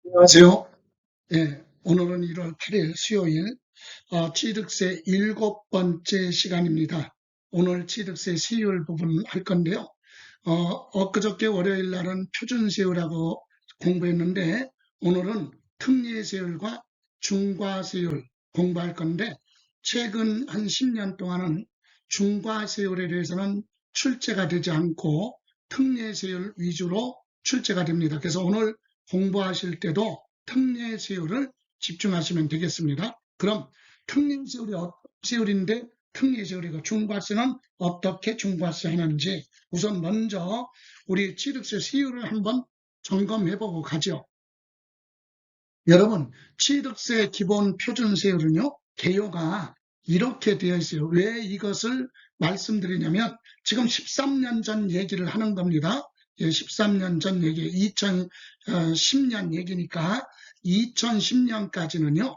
안녕하세요. 예, 오늘은 1월 8일 수요일, 취득세 7번째 시간입니다. 오늘 취득세 세율 부분 할 건데요. 엊그저께 월요일 날은 표준세율하고 공부했는데, 오늘은 특례세율과 중과세율 공부할 건데, 최근 한 10년 동안은 중과세율에 대해서는 출제가 되지 않고 특례세율 위주로 출제가 됩니다. 그래서 오늘 공부하실 때도 특례세율을 집중하시면 되겠습니다. 그럼 특례세율이 어떤 세율인데 특례세율이고 중과세는 어떻게 중과세 하는지 우선 먼저 우리 취득세 세율을 한번 점검해보고 가죠. 여러분, 취득세 기본 표준세율은요, 개요가 이렇게 되어 있어요. 왜 이것을 말씀드리냐면 지금 13년 전 얘기를 하는 겁니다. 13년 전 얘기, 2010년 얘기니까 2010년까지는요,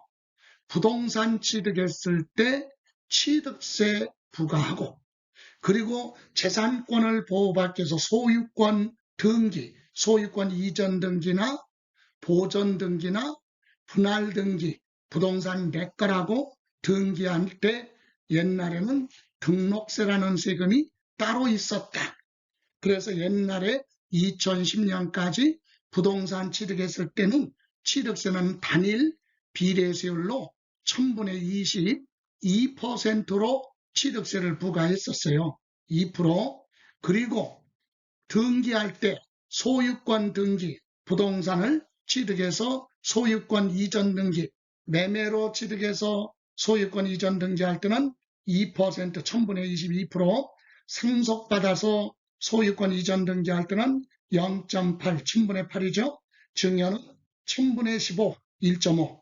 부동산 취득했을 때 취득세 부과하고 그리고 재산권을 보호받기 위해서 소유권 등기, 소유권 이전 등기나 보전 등기나 분할 등기, 부동산 내 거라고 등기할 때 옛날에는 등록세라는 세금이 따로 있었다. 그래서 옛날에 2010년까지 부동산 취득했을 때는 취득세는 단일 비례세율로 1000분의 20, 2%로 취득세를 부과했었어요. 2%. 그리고 등기할 때 소유권 등기, 부동산을 취득해서 소유권 이전 등기, 매매로 취득해서 소유권 이전 등기할 때는 2%, 1000분의 22%, 상속받아서 소유권 이전 등기할 때는 0.8, 1000분의 8이죠. 증여는 1000분의 15, 1.5.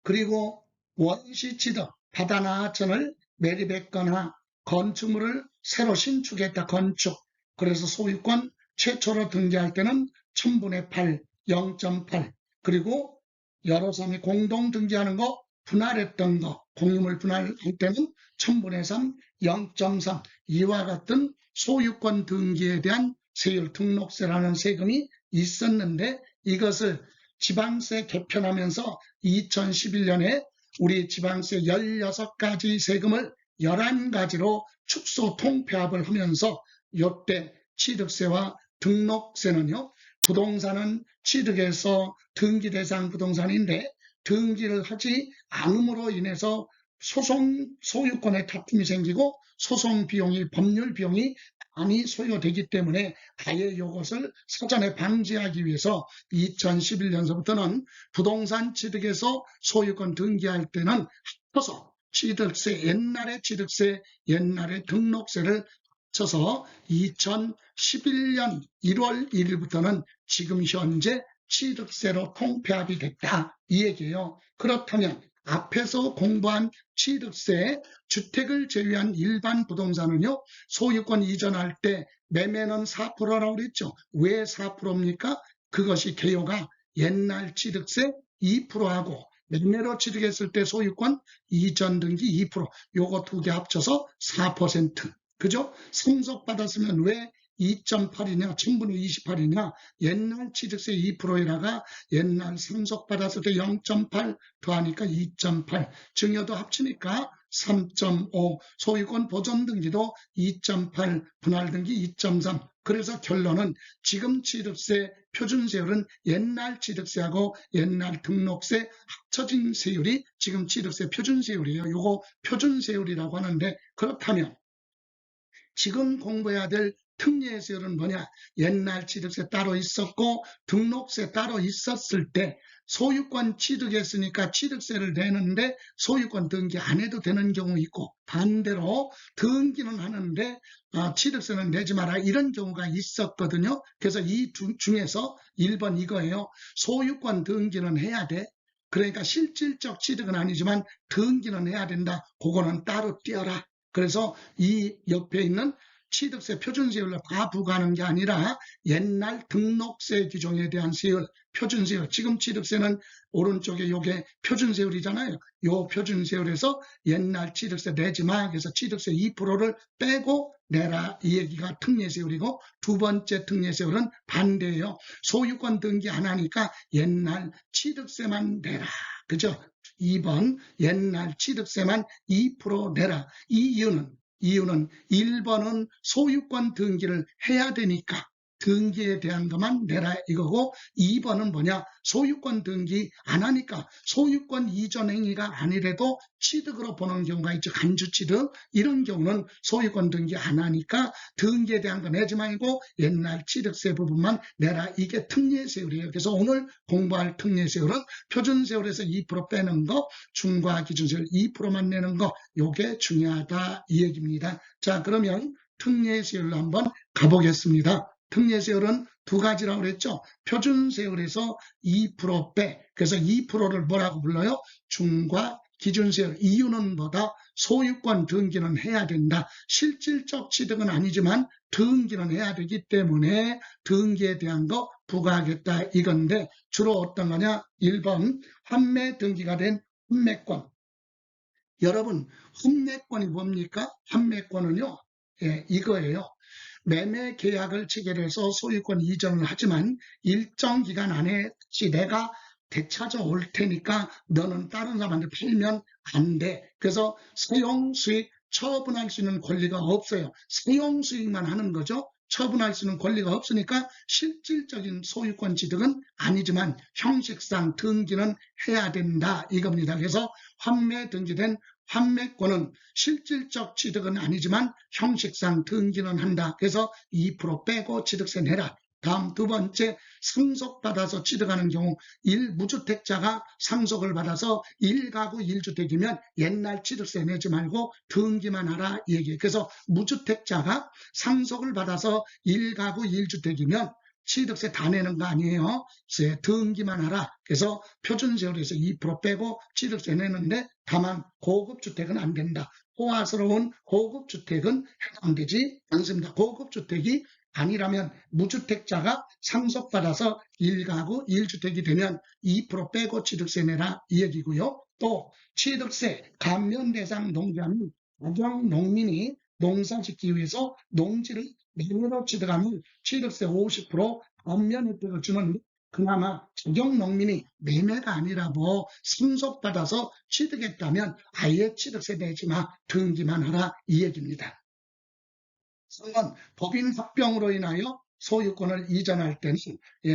그리고 원시 취득, 바다나 하천을 매립했거나 건축물을 새로 신축했다, 건축. 그래서 소유권 최초로 등기할 때는 1000분의 8, 0.8. 그리고 여러 사람이 공동 등기하는 거, 분할했던 거, 공유물 분할할 때는 1000분의 3, 0.3. 이와 같은 소유권 등기에 대한 세율 등록세라는 세금이 있었는데 이것을 지방세 개편하면서 2011년에 우리 지방세 16가지 세금을 11가지로 축소 통폐합을 하면서 이때 취득세와 등록세는요, 부동산은 취득해서 등기 대상 부동산인데 등기를 하지 않음으로 인해서 소유권의 다툼이 생기고 소송 비용이, 법률 비용이 많이 소요되기 때문에 아예 이것을 사전에 방지하기 위해서 2011년서부터는 부동산 취득에서 소유권 등기할 때는 합쳐서 취득세, 옛날의 취득세, 옛날의 등록세를 합쳐서 2011년 1월 1일부터는 지금 현재 취득세로 통폐합이 됐다. 이 얘기예요. 그렇다면 앞에서 공부한 취득세, 주택을 제외한 일반 부동산은요, 소유권 이전할 때 매매는 4%라고 그랬죠. 왜 4%입니까? 그것이 개요가 옛날 취득세 2%하고 매매로 취득했을 때 소유권 이전 등기 2%, 요거 두 개 합쳐서 4%. 그죠? 상속받았으면 왜 2.8이냐, 1000분의 28이냐, 옛날 취득세 2%에다가 옛날 상속받았을 때 0.8 더하니까 2.8, 증여도 합치니까 3.5, 소유권 보존 등기도 2.8, 분할 등기 2.3. 그래서 결론은 지금 취득세 표준세율은 옛날 취득세하고 옛날 등록세 합쳐진 세율이 지금 취득세 표준세율이에요. 요거 표준세율이라고 하는데 그렇다면 지금 공부해야 될 특례세율은 뭐냐? 옛날 취득세 따로 있었고 등록세 따로 있었을 때 소유권 취득했으니까 취득세를 내는데 소유권 등기 안 해도 되는 경우 있고 반대로 등기는 하는데 취득세는 내지 마라 이런 경우가 있었거든요. 그래서 이 중에서 1번 이거예요. 소유권 등기는 해야 돼. 그러니까 실질적 취득은 아니지만 등기는 해야 된다. 그거는 따로 띄어라. 그래서 이 옆에 있는 취득세 표준세율로 다 부과하는 게 아니라 옛날 등록세 규정에 대한 세율, 표준세율, 지금 취득세는 오른쪽에 요게 표준세율이잖아요. 요 표준세율에서 옛날 취득세 내지 마. 그래서 취득세 2%를 빼고 내라. 이 얘기가 특례세율이고, 두 번째 특례세율은 반대예요. 소유권 등기 안 하니까 옛날 취득세만 내라. 그죠? 2번 옛날 취득세만 2% 내라. 이 이유는 1번은 소유권 등기를 해야 되니까 등기에 대한 것만 내라 이거고, 2번은 뭐냐? 소유권 등기 안 하니까 소유권 이전 행위가 아니래도 취득으로 보는 경우가 있죠. 간주취득 이런 경우는 소유권 등기 안 하니까 등기에 대한 거 내지 말고 옛날 취득세 부분만 내라. 이게 특례세율이에요. 그래서 오늘 공부할 특례세율은 표준세율에서 2% 빼는 거, 중과기준세율 2%만 내는 거, 요게 중요하다 이 얘기입니다. 자, 그러면 특례세율로 한번 가보겠습니다. 특례세율은 두 가지라고 그랬죠. 표준세율에서 2% 빼. 그래서 2%를 뭐라고 불러요? 중과 기준세율. 이유는 뭐다? 소유권 등기는 해야 된다. 실질적 취득은 아니지만 등기는 해야 되기 때문에 등기에 대한 거 부과하겠다 이건데, 주로 어떤 거냐? 1번 환매 등기가 된 환매권. 여러분, 환매권이 뭡니까? 환매권은요, 이거예요. 매매 계약을 체결해서 소유권 이전을 하지만 일정 기간 안에 내가 되찾아올 테니까 너는 다른 사람한테 팔면 안 돼. 그래서 사용수익 처분할 수 있는 권리가 없어요. 사용수익만 하는 거죠. 처분할 수 있는 권리가 없으니까 실질적인 소유권 취득은 아니지만 형식상 등기는 해야 된다 이겁니다. 그래서 환매 등기된 환매권은 실질적 취득은 아니지만 형식상 등기는 한다. 그래서 2% 빼고 취득세 내라. 다음 두 번째, 상속받아서 취득하는 경우 1무주택자가 상속을 받아서 1가구 1주택이면 옛날 취득세 내지 말고 등기만 하라 이 얘기예요. 그래서 무주택자가 상속을 받아서 1가구 1주택이면 취득세 다 내는 거 아니에요. 등기만 하라. 그래서 표준세율에서 2% 빼고 취득세 내는데, 다만 고급주택은 안 된다. 호화스러운 고급주택은 해당되지 않습니다. 고급주택이 아니라면 무주택자가 상속받아서 1가구 1주택이 되면 2% 빼고 취득세 내라 이 얘기고요. 또 취득세 감면 대상 농지하면 가정 농민이 농사짓기 위해서 농지를 매매로 취득하면 취득세 50% 감면 혜택을 주는데, 그나마 적용 농민이 매매가 아니라 상속받아서 취득했다면 아예 취득세 내지 마, 등기만 하라 이 얘기입니다. 3번 법인 합병으로 인하여 소유권을 이전할 때는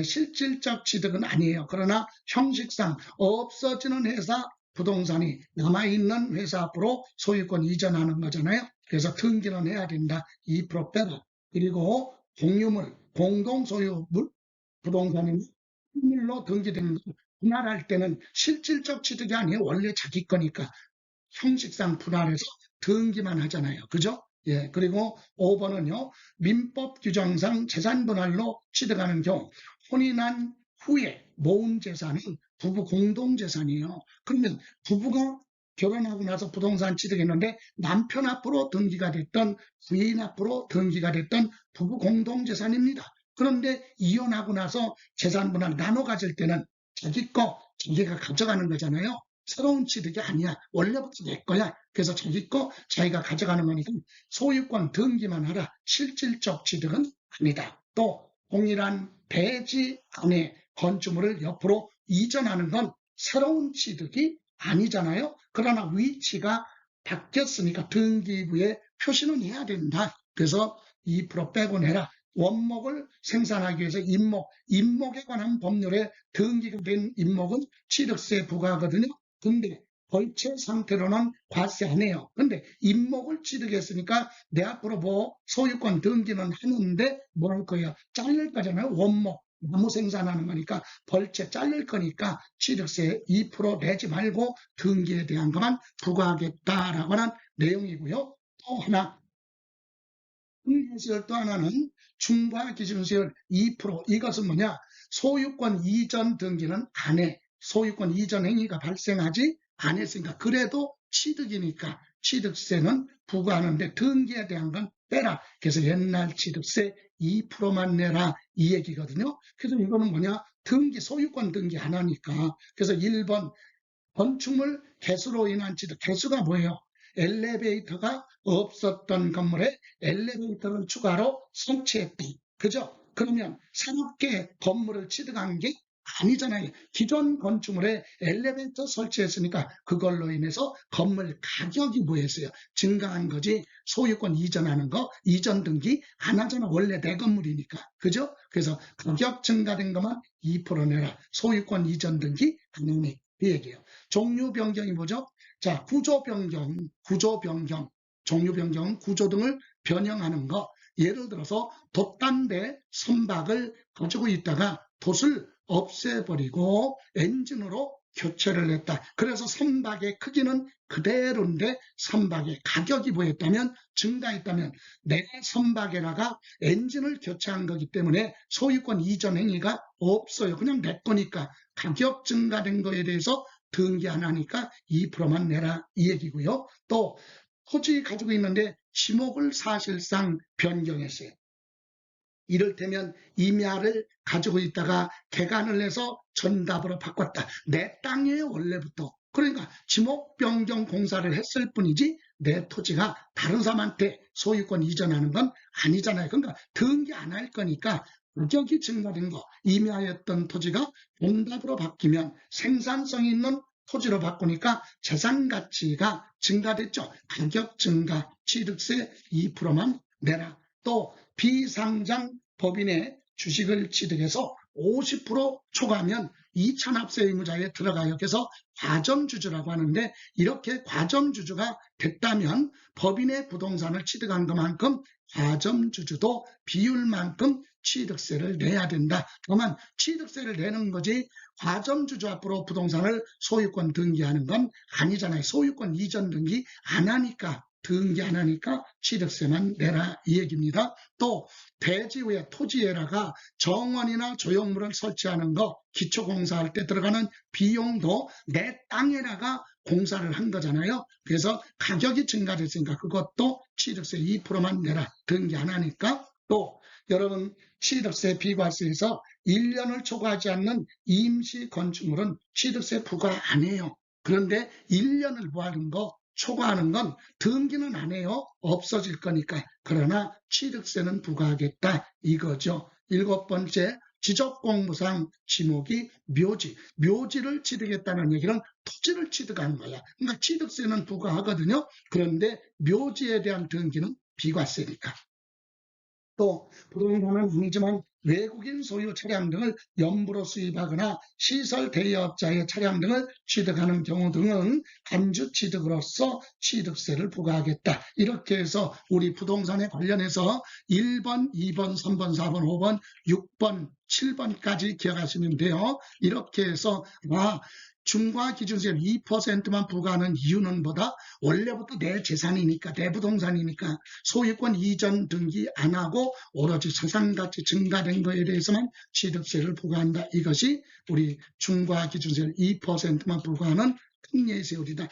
실질적 취득은 아니에요. 그러나 형식상 없어지는 회사 부동산이 남아있는 회사 앞으로 소유권 이전하는 거잖아요. 그래서 등기는 해야 된다. 2% 빼라. 그리고 공유물, 공동소유물 부동산이 일로 등기된 거 분할할 때는 실질적 취득이 아니에요. 원래 자기 거니까 형식상 분할해서 등기만 하잖아요. 그죠? 예, 그리고 5번은요, 민법 규정상 재산 분할로 취득하는 경우 혼인한 후에 모은 재산은 부부 공동재산이에요. 그러면 부부가 결혼하고 나서 부동산 취득했는데 남편 앞으로 등기가 됐던 부인 앞으로 등기가 됐던 부부 공동재산입니다. 그런데 이혼하고 나서 재산 분할 나눠 가질 때는 자기 거 자기가 가져가는 거잖아요. 새로운 취득이 아니야. 원래부터 내 거야. 그래서 자기 거 자기가 가져가는 거니까 소유권 등기만 하라. 실질적 취득은 아니다. 또 동일한 대지 안에 건축물을 옆으로 이전하는 건 새로운 취득이 아니잖아요. 그러나 위치가 바뀌었으니까 등기부에 표시는 해야 된다. 그래서 2% 빼고 내라. 원목을 생산하기 위해서 임목에 관한 법률에 등기가 된 임목은 취득세 부과하거든요. 근데 벌채 상태로는 과세 안 해요. 근데 임목을 취득했으니까 내 앞으로 소유권 등기는 하는데 뭐 할 거예요? 잘릴 거잖아요. 원목, 나무 생산하는 거니까 벌채 잘릴 거니까 취득세 2% 내지 말고 등기에 대한 것만 부과하겠다라고 하는 내용이고요. 또 하나, 특례세율 또 하나는 중과기준세율 2%. 이것은 뭐냐? 소유권 이전 등기는 안 해. 소유권 이전 행위가 발생하지 않았으니까. 그래도 취득이니까 취득세는 부과하는데 등기에 대한 건 빼라. 그래서 옛날 취득세 2%만 내라 이 얘기거든요. 그래서 이거는 뭐냐? 등기, 소유권 등기 안 하니까. 그래서 1번 건축물 개수로 인한 취득. 개수가 뭐예요? 엘리베이터가 없었던 건물에 엘리베이터를 추가로 설치했다. 그죠? 그러면 새롭게 건물을 취득한 게 아니잖아요. 기존 건축물에 엘리베이터 설치했으니까 그걸로 인해서 건물 가격이 뭐였어요? 증가한 거지. 소유권 이전하는 거, 이전 등기 안 하잖아. 원래 내 건물이니까. 그죠? 그래서 가격 증가된 것만 2% 내라. 소유권 이전 등기 가능해. 이 얘기예요. 종류 변경이 뭐죠? 자, 구조 변경, 종류 변경, 구조 등을 변형하는 거. 예를 들어서 돛담배 선박을 가지고 있다가 돛을 없애버리고 엔진으로 교체를 했다. 그래서 선박의 크기는 그대로인데 선박의 가격이 뭐였다면 증가했다면 내 선박에다가 엔진을 교체한 거기 때문에 소유권 이전 행위가 없어요. 그냥 내 거니까 가격 증가된 거에 대해서 등기 안 하니까 2%만 내라 이 얘기고요. 또 토지 가지고 있는데 지목을 사실상 변경했어요. 이를테면 임야를 가지고 있다가 개간을 해서 전답으로 바꿨다. 내 땅이에요 원래부터. 그러니까 지목 변경 공사를 했을 뿐이지 내 토지가 다른 사람한테 소유권 이전하는 건 아니잖아요. 그러니까 등기 안 할 거니까 가격이 증가된 거, 임야였던 토지가 전답으로 바뀌면 생산성 있는 토지로 바꾸니까 재산 가치가 증가됐죠. 가격 증가, 취득세 2%만 내라. 또 비상장 법인의 주식을 취득해서 50% 초과하면 이천합세 의무자에 들어가요. 그래서 과점주주라고 하는데 이렇게 과점주주가 됐다면 법인의 부동산을 취득한 것만큼 과점주주도 비율만큼 취득세를 내야 된다. 그러면 취득세를 내는 거지 과점주주 앞으로 부동산을 소유권 등기하는 건 아니잖아요. 소유권 이전 등기 안 하니까 등기 안 하니까 취득세만 내라 이 얘기입니다. 또 대지후에 토지에다가 정원이나 조형물을 설치하는 거 기초공사할 때 들어가는 비용도 내 땅에다가 공사를 한 거잖아요. 그래서 가격이 증가됐으니까 그것도 취득세 2%만 내라. 등기 안 하니까. 또 여러분 취득세 비과세에서 1년을 초과하지 않는 임시 건축물은 취득세 부과 안 해요. 그런데 1년을 부과하는 거 초과하는 건 등기는 안 해요. 없어질 거니까. 그러나 취득세는 부과하겠다 이거죠. 7번째 지적공무상 지목이 묘지. 묘지를 취득했다는 얘기는 토지를 취득한 거야. 그러니까 취득세는 부과하거든요. 그런데 묘지에 대한 등기는 비과세니까. 또 부동산은 아니지만 외국인 소유 차량 등을 연부로 수입하거나 시설 대여업자의 차량 등을 취득하는 경우 등은 간주 취득으로서 취득세를 부과하겠다. 이렇게 해서 우리 부동산에 관련해서 1번, 2번, 3번, 4번, 5번, 6번, 7번까지 기억하시면 돼요. 이렇게 해서 중과기준세 2%만 부과하는 이유는 뭐다? 원래부터 내 재산이니까, 내 부동산이니까 소유권 이전 등기 안 하고 오로지 재산가치 증가된 거에 대해서만 취득세를 부과한다. 이것이 우리 중과기준세 2%만 부과하는 특례세율이다. 이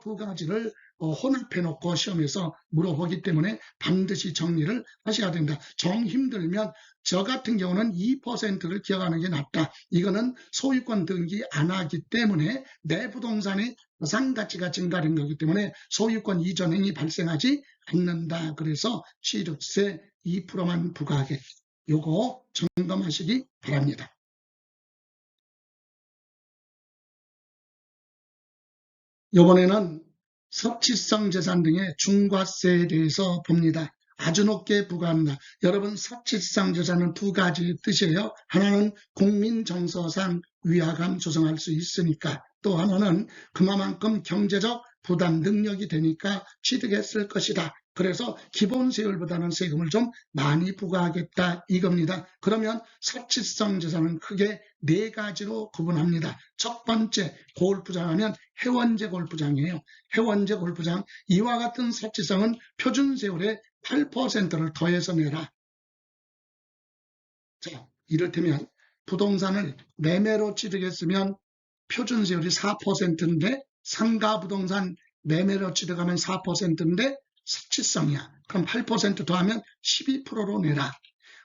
두 가지를 혼합해 놓고 시험에서 물어보기 때문에 반드시 정리를 하셔야 된다. 정 힘들면 저 같은 경우는 2%를 기억하는 게 낫다. 이거는 소유권 등기 안 하기 때문에 내 부동산의 자산가치가 증가된 거기 때문에 소유권 이전 행위 발생하지 않는다. 그래서 취득세 2%만 부과하겠다. 요거 점검하시기 바랍니다. 이번에는 사치성 재산 등의 중과세에 대해서 봅니다. 아주 높게 부과한다. 여러분 사치성 재산은 두 가지 뜻이에요. 하나는 국민정서상 위화감 조성할 수 있으니까, 또 하나는 그만큼 경제적 부담 능력이 되니까 취득했을 것이다. 그래서 기본세율보다는 세금을 좀 많이 부과하겠다 이겁니다. 그러면 사치성 재산은 크게 네 가지로 구분합니다. 첫 번째 골프장 하면 해원제 골프장이에요. 해원제 골프장 이와 같은 사치성은 표준세율의 8%를 더해서 내라. 자, 이를테면 부동산을 매매로 취득했으면 표준세율이 4%인데 상가부동산 매매로 취득하면 4%인데 사치성이야. 그럼 8% 더하면 12%로 내라.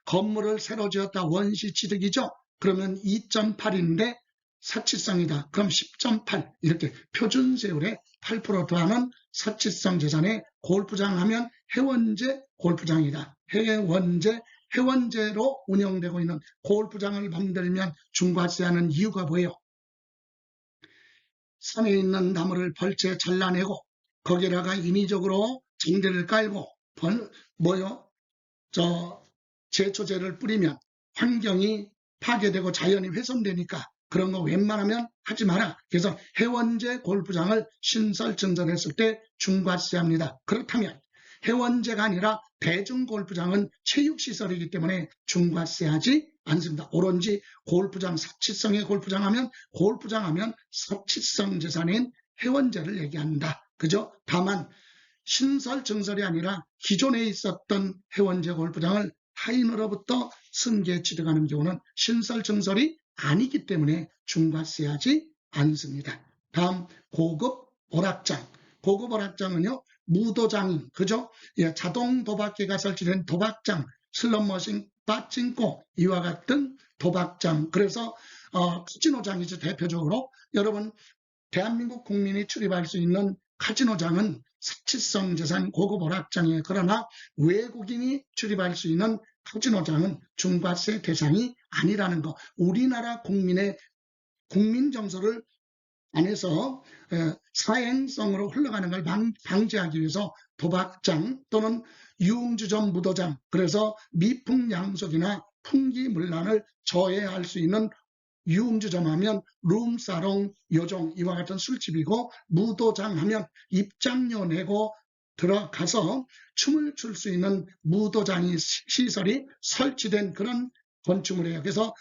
건물을 새로 지었다. 원시 취득이죠. 그러면 2.8인데 사치성이다. 그럼 10.8 이렇게 표준세율에 8% 더하는 사치성 재산에 골프장 하면 해원제 골프장이다. 해원제로 운영되고 있는 골프장을 만들면 중과세하는 이유가 뭐예요? 산에 있는 나무를 벌채 잘라내고 거기다가 인위적으로 정대를 깔고 제초제를 뿌리면 환경이 파괴되고 자연이 훼손되니까 그런 거 웬만하면 하지 마라. 그래서 해원제 골프장을 신설 증설했을 때 중과세합니다. 그렇다면 해원제가 아니라 대중골프장은 체육시설이기 때문에 중과세하지 않습니다. 오로지 골프장, 사치성의 골프장 하면 사치성 재산인 해원제를 얘기한다. 그죠? 다만 신설 증설이 아니라 기존에 있었던 해원제 골프장을 타인으로부터 승계 취득하는 경우는 신설 증설이 아니기 때문에 중과세하지 않습니다. 다음 고급 오락장. 고급 오락장은요, 무도장, 그죠? 예, 자동 도박기가 설치된 도박장, 슬롯머신, 빠찡코 이와 같은 도박장. 그래서 카지노장이죠, 대표적으로. 여러분, 대한민국 국민이 출입할 수 있는 카지노장은 사치성 재산 고급 오락장이에요. 그러나 외국인이 출입할 수 있는 카지노장은 중과세 대상이 아니라는 거. 우리나라 국민의 국민 정서를 안에서 사행성으로 흘러가는 걸 방지하기 위해서 도박장 또는 유흥주점 무도장, 그래서 미풍양속이나 풍기문란을 저해할 수 있는 유흥주점 하면 룸사롱, 요종 이와 같은 술집이고, 무도장 하면 입장료 내고 들어가서 춤을 출 수 있는 무도장이 시설이 설치된 그런 건축물이에요. 그래서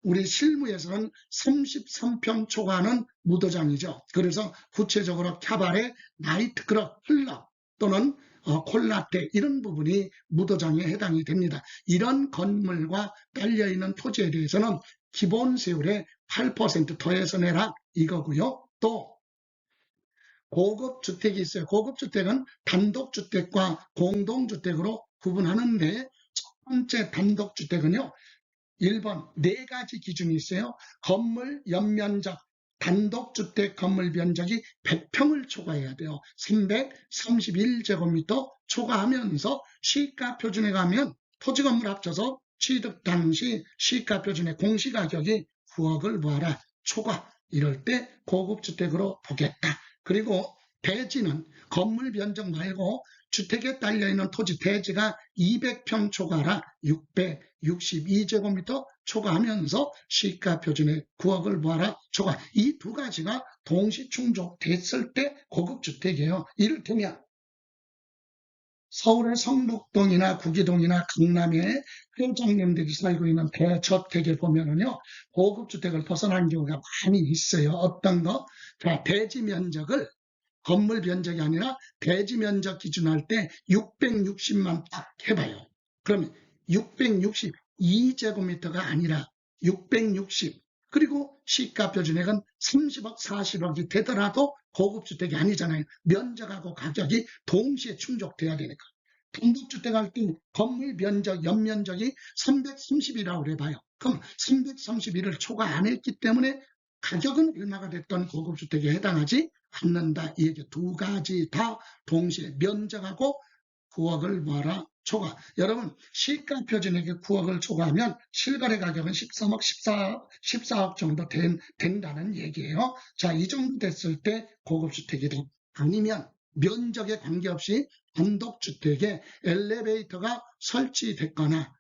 우리 실무에서는 33평 초과하는 무도장이죠. 그래서 구체적으로 캬바레, 나이트클럽, 클럽 또는 콜라테 이런 부분이 무도장에 해당이 됩니다. 이런 건물과 딸려있는 토지에 대해서는 기본세율의 8% 더해서 내라 이거고요. 또 고급주택이 있어요. 고급주택은 단독주택과 공동주택으로 구분하는데 첫 번째 단독주택은요. 1번 4가지 기준이 있어요. 건물 연면적, 단독주택 건물 면적이 100평을 초과해야 돼요. 331제곱미터 초과하면서 시가표준에 가면 토지건물 합쳐서 취득 당시 시가표준의 공시가격이 9억을 모아라 초과, 이럴 때 고급주택으로 보겠다. 그리고 대지는 건물 면적 말고 주택에 딸려있는 토지 대지가 200평 초과라 662제곱미터 초과하면서 시가표준의 9억을 모아라 초과. 이 두 가지가 동시 충족됐을 때 고급주택이에요. 이를테면 서울의 성북동이나 구기동이나 강남에 회장님들이 살고 있는 대저택에 보면은요, 고급주택을 벗어난 경우가 많이 있어요. 어떤 거? 자, 대지 면적을 건물 면적이 아니라 대지 면적 기준할 때 660만 딱 해봐요. 그러면 662제곱미터가 아니라 660. 그리고 시가표준액은 30억, 40억이 되더라도 고급주택이 아니잖아요. 면적하고 가격이 동시에 충족돼야 되니까. 단독주택 할 때 건물 면적, 연면적이 330이라고 해봐요. 그럼 331을 초과 안 했기 때문에 가격은 얼마가 됐던 고급주택에 해당하지 않는다. 이 얘기 두 가지 다 동시에 면적하고 9억을 모아라 초과. 여러분, 시가표준액이 9억을 초과하면 실거래 가격은 13억, 14억 정도 된다는 얘기예요. 자, 이 정도 됐을 때 고급주택이다. 아니면 면적에 관계없이 단독주택에 엘리베이터가 설치됐거나,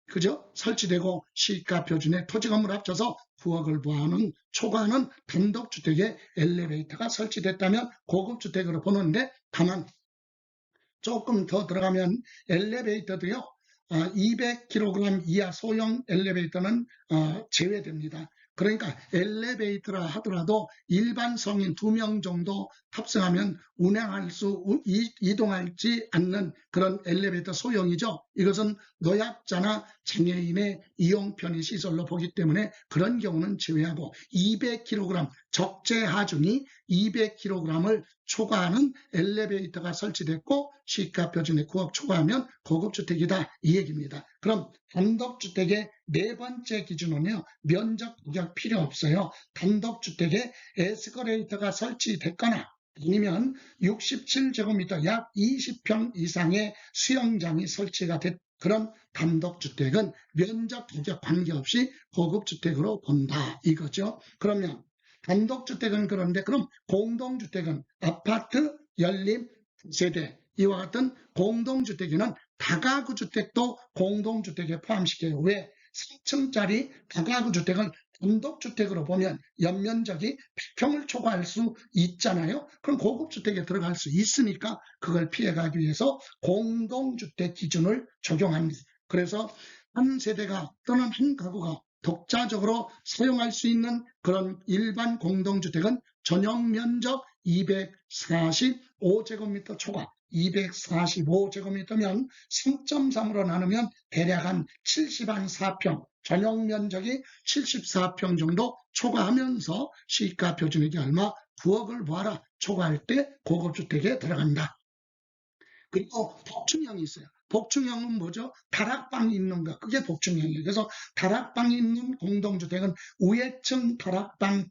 그죠? 설치되고 시가표준에 토지건물 합쳐서 9억을 초과하는 단독주택에 엘리베이터가 설치됐다면 고급주택으로 보는데, 다만 조금 더 들어가면 엘리베이터도요, 200kg 이하 소형 엘리베이터는 제외됩니다. 그러니까 엘리베이터라 하더라도 일반 성인 2명 정도 탑승하면 운행할 이동하지 않는 그런 엘리베이터 소형이죠. 이것은 노약자나 장애인의 이용 편의 시설로 보기 때문에 그런 경우는 제외하고 200kg 적재하중이 200kg을 초과하는 엘리베이터가 설치됐고 시가 표준에 9억 초과하면 고급주택이다 이 얘기입니다. 그럼 단독주택의 네 번째 기준은요. 면적 구역 필요 없어요. 단독주택에 에스컬레이터가 설치됐거나 아니면 67제곱미터 약 20평 이상의 수영장이 설치가 된 그런 단독주택은 면적 구역 관계없이 고급주택으로 본다 이거죠. 그러면 단독주택은 그런데 그럼 공동주택은 아파트, 연립, 세대 이와 같은 공동주택에는 다가구 주택도 공동주택에 포함시켜요. 왜? 4층짜리 다가구 주택을 단독주택으로 보면 연면적이 100평을 초과할 수 있잖아요. 그럼 고급주택에 들어갈 수 있으니까 그걸 피해가기 위해서 공동주택 기준을 적용합니다. 그래서 한 세대가 또는 한 가구가 독자적으로 사용할 수 있는 그런 일반 공동주택은 전용 면적 245제곱미터 초과 245제곱미터면 3.3으로 나누면 대략 한 74평, 전용 면적이 74평 정도 초과하면서 시가 표준액이 얼마? 9억을 보아라. 초과할 때 고급주택에 들어간다. 그리고 복층형이 있어요. 복층형은 뭐죠? 다락방이 있는 거. 그게 복층형이에요. 그래서 다락방이 있는 공동주택은 위에층 다락방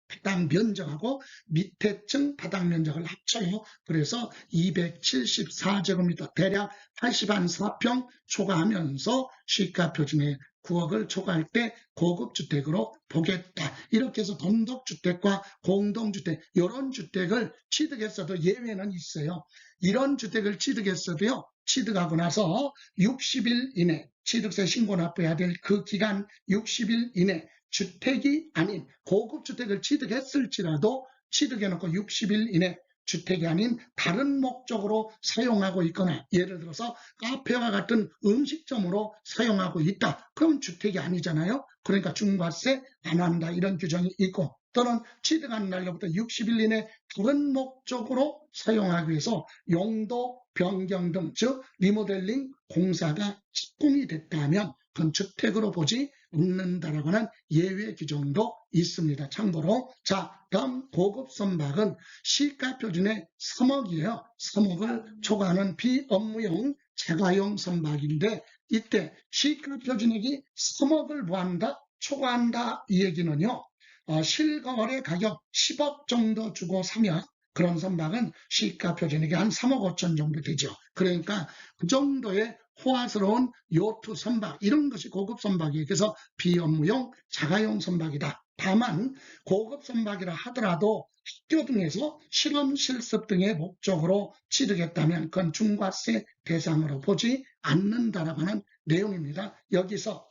바닥 면적하고 밑에 층 바닥 면적을 합쳐요. 그래서 274제곱미터 대략 84평 초과하면서 시가 표준의 9억을 초과할 때 고급주택으로 보겠다. 이렇게 해서 단독주택과 공동주택 이런 주택을 취득했어도 예외는 있어요. 이런 주택을 취득했어도요. 취득하고 나서 60일 이내 취득세 신고 납부해야 될 그 기간 60일 이내 주택이 아닌 고급주택을 취득했을지라도 취득해놓고 60일 이내 주택이 아닌 다른 목적으로 사용하고 있거나 예를 들어서 카페와 같은 음식점으로 사용하고 있다. 그럼 주택이 아니잖아요. 그러니까 중과세 안 한다 이런 규정이 있고 또는 취득한 날로부터 60일 이내 다른 목적으로 사용하기 위해서 용도 변경 등 즉 리모델링 공사가 착공이 됐다면 그건 주택으로 보지 않는다라고 하는 예외 규정도 있습니다. 참고로 자 다음 고급 선박은 시가 표준의 3억이에요. 3억을 초과하는 비업무용 자가용 선박인데 이때 시가 표준액이 3억을 뭐한다? 초과한다 이 얘기는요. 실거래 가격 10억 정도 주고 사면 그런 선박은 시가 표준액이 한 3억 5천 정도 되죠. 그러니까 그 정도의 호화스러운 요트 선박 이런 것이 고급 선박이에요. 그래서 비업무용 자가용 선박이다. 다만 고급 선박이라 하더라도 학교 등에서 실험 실습 등의 목적으로 취득했다면 그건 중과세 대상으로 보지 않는다라고 하는 내용입니다. 여기서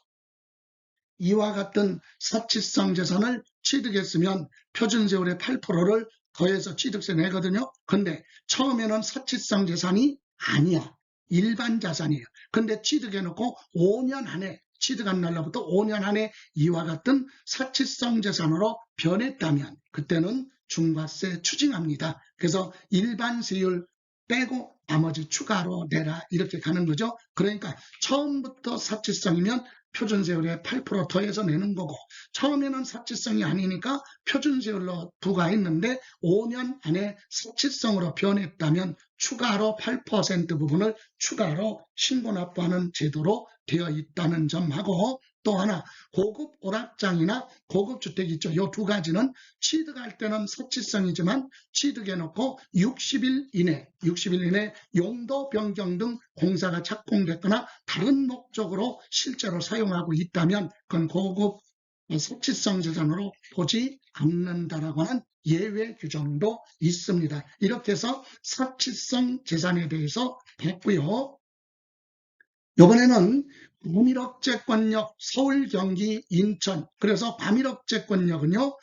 이와 같은 사치성 재산을 취득했으면 표준세율의 8%를 더해서 취득세 내거든요. 근데 처음에는 사치성 재산이 아니야. 일반 자산이에요. 근데 취득해놓고 5년 안에 취득한 날로부터 5년 안에 이와 같은 사치성 재산으로 변했다면 그때는 중과세 추징합니다. 그래서 일반 세율 빼고 나머지 추가로 내라 이렇게 가는 거죠. 그러니까 처음부터 사치성이면 표준세율에 8% 더해서 내는 거고 처음에는 사치성이 아니니까 표준세율로 부과했는데 5년 안에 사치성으로 변했다면 추가로 8% 부분을 추가로 신고납부하는 제도로 되어 있다는 점하고 또 하나 고급 오락장이나 고급주택 있죠. 이 두 가지는 취득할 때는 사치성이지만 취득해놓고 60일 이내 용도 변경 등 공사가 착공됐거나 다른 목적으로 실제로 사용하고 있다면 그건 고급 사치성 재산으로 보지 않는다라고 하는 예외 규정도 있습니다. 이렇게 해서 사치성 재산에 대해서 봤고요. 이번에는 과밀억제권역 서울, 경기, 인천 그래서 과밀억제권역은요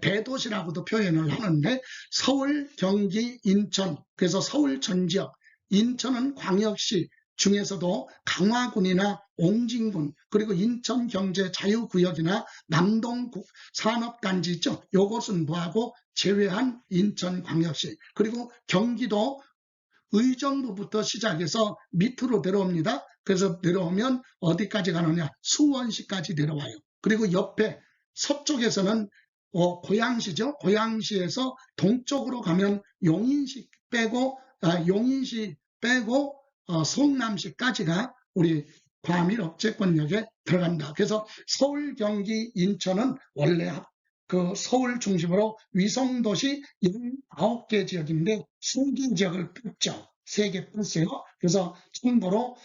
대도시라고도 표현을 하는데 서울, 경기, 인천 그래서 서울 전 지역 인천은 광역시 중에서도 강화군이나 옹진군, 그리고 인천경제자유구역이나 남동산업단지 있죠. 요것은 뭐하고 제외한 인천광역시, 그리고 경기도 의정부부터 시작해서 밑으로 내려옵니다. 그래서 내려오면 어디까지 가느냐? 수원시까지 내려와요. 그리고 옆에 서쪽에서는 고양시죠. 고양시에서 동쪽으로 가면 용인시 빼고 성남시까지가 우리 과밀억제권역에 들어간다. 그래서 서울, 경기, 인천은 원래 그 서울 중심으로 위성도시 19개 지역인데 3개 지역을 뺐죠. 3개 뺐어요. 그래서 참고로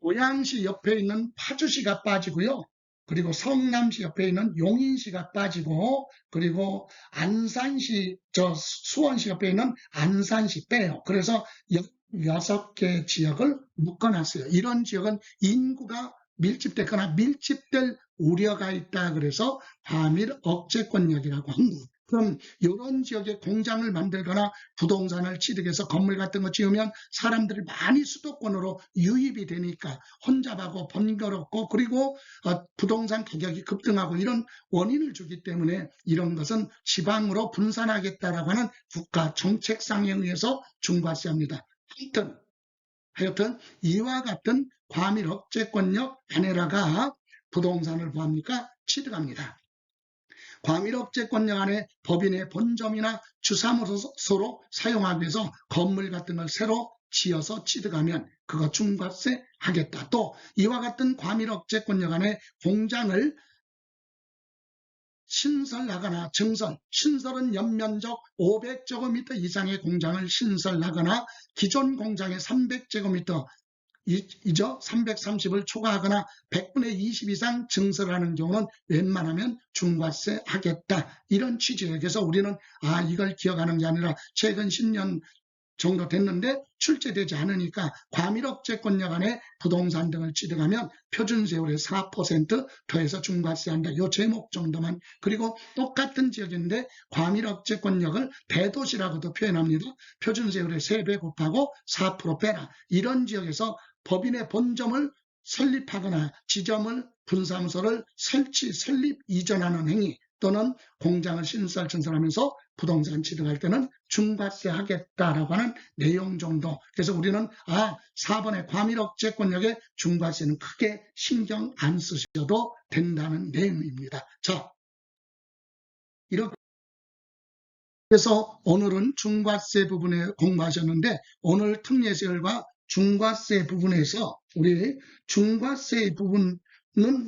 고양시 옆에 있는 파주시가 빠지고요. 그리고 성남시 옆에 있는 용인시가 빠지고, 그리고 안산시, 수원시 옆에 있는 안산시 빼요. 그래서 16개 지역을 묶어놨어요. 이런 지역은 인구가 밀집됐거나 밀집될 우려가 있다. 그래서 과밀억제권역이라고 합니다. 그럼 이런 지역에 공장을 만들거나 부동산을 취득해서 건물 같은 거 지으면 사람들이 많이 수도권으로 유입이 되니까 혼잡하고 번거롭고, 그리고 부동산 가격이 급등하고 이런 원인을 주기 때문에 이런 것은 지방으로 분산하겠다라고 하는 국가 정책상에 의해서 중과세합니다. 하여튼 이와 같은 과밀억제권역 안에다가 부동산을 뭐합니까? 취득합니다. 과밀억제권역 안에 법인의 본점이나 주사무소로 사용하기 위해서 건물 같은 걸 새로 지어서 취득하면 그거 중과세 하겠다. 또 이와 같은 과밀억제권역 안에 공장을 신설하거나 증설, 신설은 연면적 500제곱미터 이상의 공장을 신설하거나 기존 공장의 300제곱미터 이죠. 330을 초과하거나 100분의 20 이상 증설하는 경우는 웬만하면 중과세 하겠다. 이런 취지예요. 그래서 우리는 이걸 기억하는 게 아니라 최근 10년 정도 됐는데 출제되지 않으니까 과밀억제권역 안에 부동산 등을 취득하면 표준세율의 4% 더해서 중과세한다. 이 제목 정도만. 그리고 똑같은 지역인데 과밀억제권역을 대도시라고도 표현합니다. 표준세율의 3배 곱하고 4% 빼라. 이런 지역에서 법인의 본점을 설립하거나 지점을 분사무소를 설립, 이전하는 행위 또는 공장을 신설, 증설하면서 부동산 취득할 때는 중과세 하겠다라고 하는 내용 정도. 그래서 우리는 4번의 과밀억제권역의 중과세는 크게 신경 안 쓰셔도 된다는 내용입니다. 자, 이렇게 해서 오늘은 중과세 부분에 공부하셨는데, 오늘 특례세율과 중과세 부분에서 우리 중과세 부분은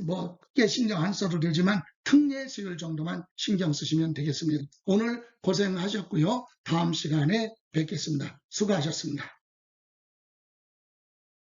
뭐 크게 신경 안 써도 되지만 특례세율 정도만 신경 쓰시면 되겠습니다. 오늘 고생하셨고요. 다음 시간에 뵙겠습니다. 수고하셨습니다.